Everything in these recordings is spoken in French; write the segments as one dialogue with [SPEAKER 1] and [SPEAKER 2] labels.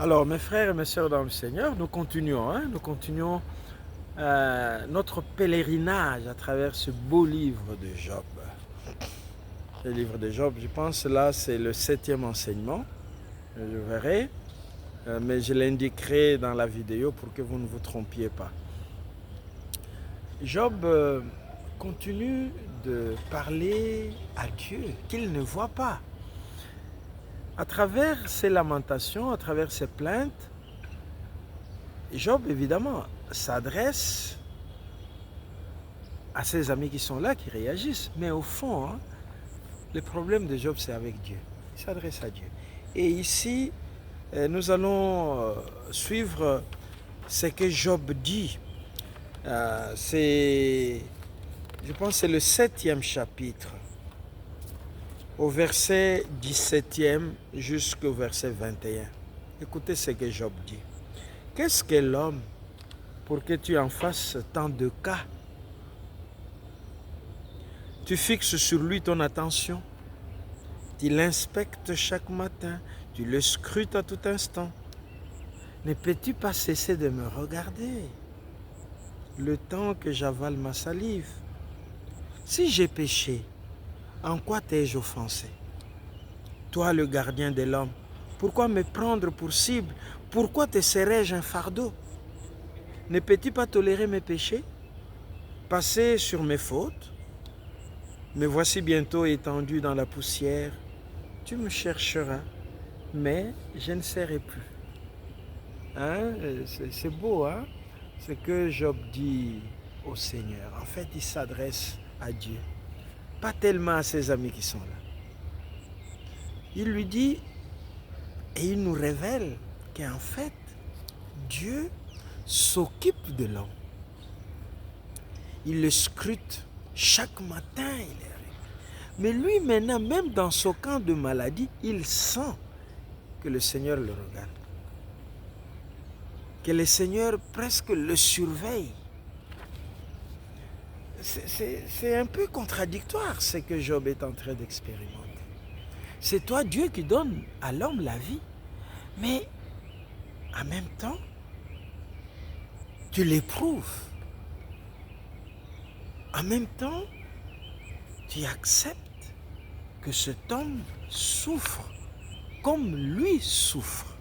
[SPEAKER 1] Alors, mes frères et mes sœurs dans le Seigneur, nous continuons, notre pèlerinage à travers ce beau livre de Job. Le livre de Job, je pense là, c'est le 7e enseignement. Je verrai, mais je l'indiquerai dans la vidéo pour que vous ne vous trompiez pas. Job continue de parler à Dieu qu'il ne voit pas. À travers ses lamentations, à travers ses plaintes, Job, évidemment, s'adresse à ses amis qui sont là, qui réagissent. Mais au fond, le problème de Job, c'est avec Dieu. Il s'adresse à Dieu. Et ici, nous allons suivre ce que Job dit. Je pense que c'est le 7e chapitre, au verset 17e jusqu'au verset 21. Écoutez ce que Job dit. Qu'est-ce que l'homme pour que tu en fasses tant de cas? Tu fixes sur lui ton attention, tu l'inspectes chaque matin, tu le scrutes à tout instant. Ne peux-tu pas cesser de me regarder le temps que j'avale ma salive? Si j'ai péché, en quoi t'ai-je offensé? Toi, le gardien de l'homme, pourquoi me prendre pour cible? Pourquoi te serais-je un fardeau? Ne peux-tu pas tolérer mes péchés? Passer sur mes fautes? Me voici bientôt étendu dans la poussière. Tu me chercheras, mais je ne serai plus. C'est beau, hein? Ce que Job dit au Seigneur. En fait, il s'adresse à Dieu. Pas tellement à ses amis qui sont là. Il lui dit, et il nous révèle qu'en fait, Dieu s'occupe de l'homme. Il le scrute chaque matin. Mais lui, maintenant, même dans son camp de maladie, il sent que le Seigneur le regarde. Que le Seigneur presque le surveille. C'est un peu contradictoire ce que Job est en train d'expérimenter. C'est toi, Dieu, qui donne à l'homme la vie. Mais en même temps, tu l'éprouves. En même temps, tu acceptes que cet homme souffre comme lui souffre.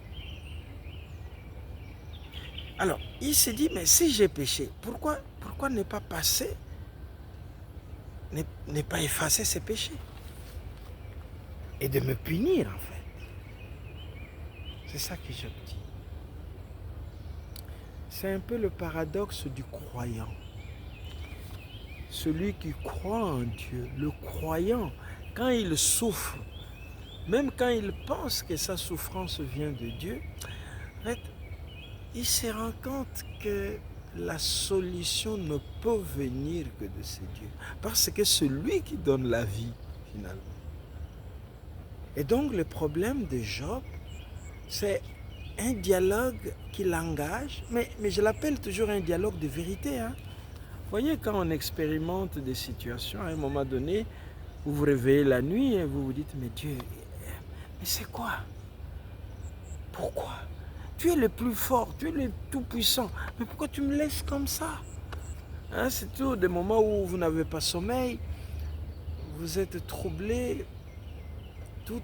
[SPEAKER 1] Alors, il se dit, mais si j'ai péché, pourquoi ne pas passer, ne pas effacer ces péchés et de me punir en fait? C'est ça que je dis. C'est un peu le paradoxe du croyant. Celui qui croit en Dieu, le croyant, quand il souffre, même quand il pense que sa souffrance vient de Dieu, en fait, il se rend compte que la solution ne peut venir que de ce Dieu. Parce que c'est lui qui donne la vie, finalement. Et donc, le problème de Job, c'est un dialogue qui l'engage, mais je l'appelle toujours un dialogue de vérité. Vous voyez, quand on expérimente des situations, à un moment donné, vous vous réveillez la nuit et vous vous dites, mais Dieu, mais c'est quoi? Pourquoi? Tu es le plus fort, tu es le tout puissant, mais pourquoi tu me laisses comme ça? C'est tout des moments où vous n'avez pas sommeil, vous êtes troublé, tout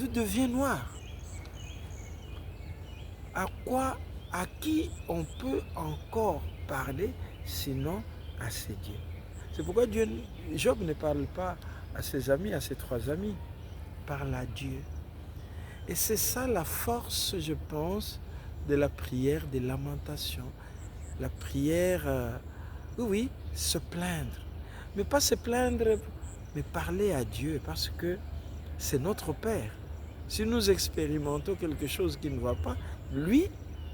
[SPEAKER 1] devient noir. À qui on peut encore parler sinon à ses dieux? C'est pourquoi Job ne parle pas à ses amis, à ses 3 amis, il parle à Dieu. Et c'est ça la force, je pense, de la prière des lamentations. La prière, oui, se plaindre. Mais pas se plaindre, mais parler à Dieu, parce que c'est notre Père. Si nous expérimentons quelque chose qui ne va pas, lui,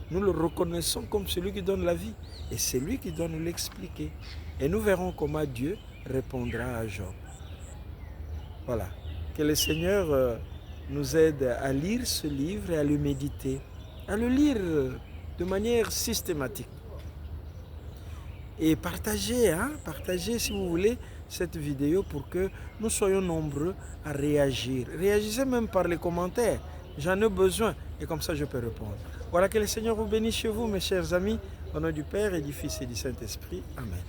[SPEAKER 1] nous le reconnaissons comme celui qui donne la vie. Et c'est lui qui doit nous l'expliquer. Et nous verrons comment Dieu répondra à Job. Voilà. Que le Seigneur nous aide à lire ce livre et à le méditer. À le lire de manière systématique. Et partagez si vous voulez cette vidéo pour que nous soyons nombreux à réagir. Réagissez même par les commentaires. J'en ai besoin. Et comme ça, je peux répondre. Voilà, que le Seigneur vous bénisse chez vous, mes chers amis. Au nom du Père et du Fils et du Saint-Esprit. Amen.